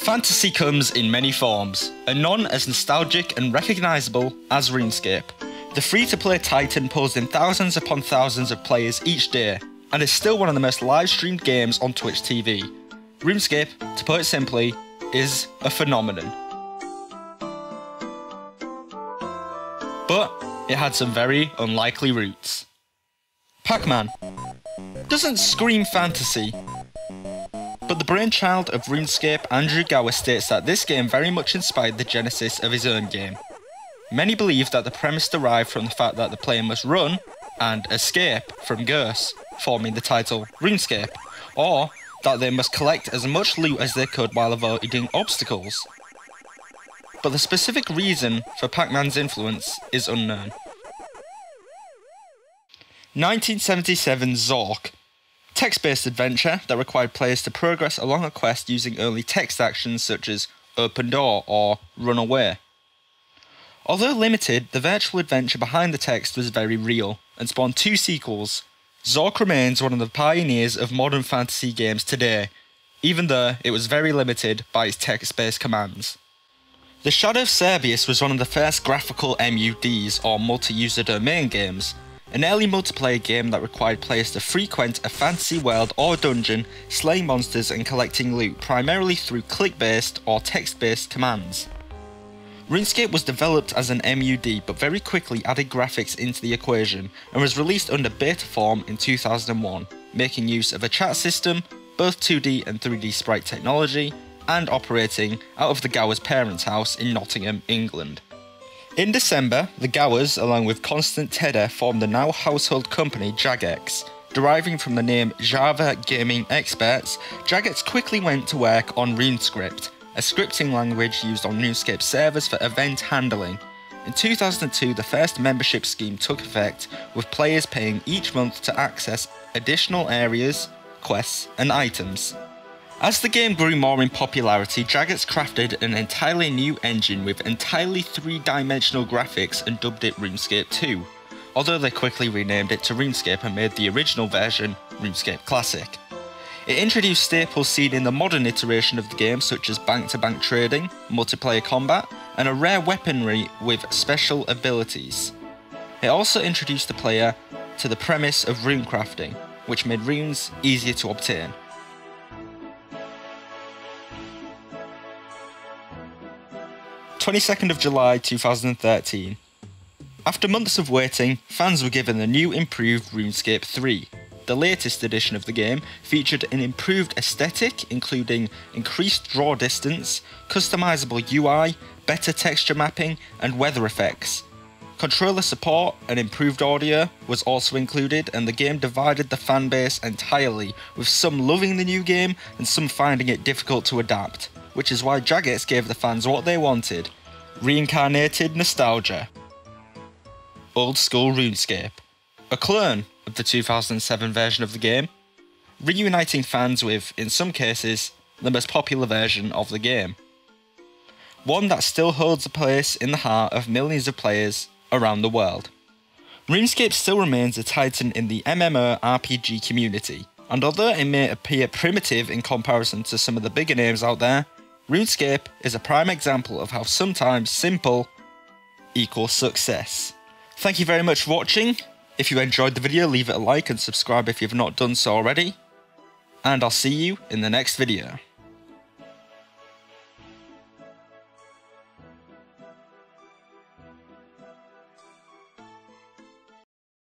Fantasy comes in many forms, and none as nostalgic and recognisable as Runescape. The free-to-play titan pulls in thousands upon thousands of players each day, and is still one of the most live-streamed games on Twitch TV. Runescape, to put it simply, is a phenomenon. But it had some very unlikely roots. Pac-Man doesn't scream fantasy, but the brainchild of Runescape, Andrew Gower, states that this game very much inspired the genesis of his own game. Many believe that the premise derived from the fact that the player must run and escape from ghosts, forming the title Runescape, or that they must collect as much loot as they could while avoiding obstacles. But the specific reason for Pac-Man's influence is unknown. 1977 Zork. Text-based adventure that required players to progress along a quest using only text actions such as open door or run away. Although limited, the virtual adventure behind the text was very real and spawned 2 sequels. Zork remains one of the pioneers of modern fantasy games today, even though it was very limited by its text-based commands. The Shadow of Cerberus was one of the first graphical MUDs or multi-user domain games, an early multiplayer game that required players to frequent a fantasy world or dungeon, slaying monsters and collecting loot primarily through click-based or text-based commands. RuneScape was developed as an MUD but very quickly added graphics into the equation and was released under beta form in 2001, making use of a chat system, both 2D and 3D sprite technology, and operating out of the Gowers' parents' house in Nottingham, England. In December, the Gowers, along with Constant Tedder, formed the now household company Jagex. Deriving from the name Java Gaming Experts, Jagex quickly went to work on Runescript, a scripting language used on RuneScape servers for event handling. In 2002, the first membership scheme took effect, with players paying each month to access additional areas, quests, and items. As the game grew more in popularity, Jagex crafted an entirely new engine with entirely 3-dimensional graphics and dubbed it RuneScape 2, although they quickly renamed it to RuneScape and made the original version RuneScape Classic. It introduced staples seen in the modern iteration of the game such as bank-to-bank trading, multiplayer combat, and a rare weaponry with special abilities. It also introduced the player to the premise of rune crafting, which made runes easier to obtain. 22nd of July 2013. After months of waiting, fans were given the new improved RuneScape 3. The latest edition of the game featured an improved aesthetic, including increased draw distance, customizable UI, better texture mapping, and weather effects. Controller support and improved audio was also included, and the game divided the fanbase entirely, with some loving the new game and some finding it difficult to adapt, which is why Jagex gave the fans what they wanted: reincarnated nostalgia. Old school RuneScape, a clone of the 2007 version of the game, reuniting fans with, in some cases, the most popular version of the game. One that still holds a place in the heart of millions of players around the world. RuneScape still remains a titan in the MMORPG community, and although it may appear primitive in comparison to some of the bigger names out there, RuneScape is a prime example of how sometimes simple equals success. Thank you very much for watching. If you enjoyed the video, leave it a like and subscribe if you've not done so already. And I'll see you in the next video.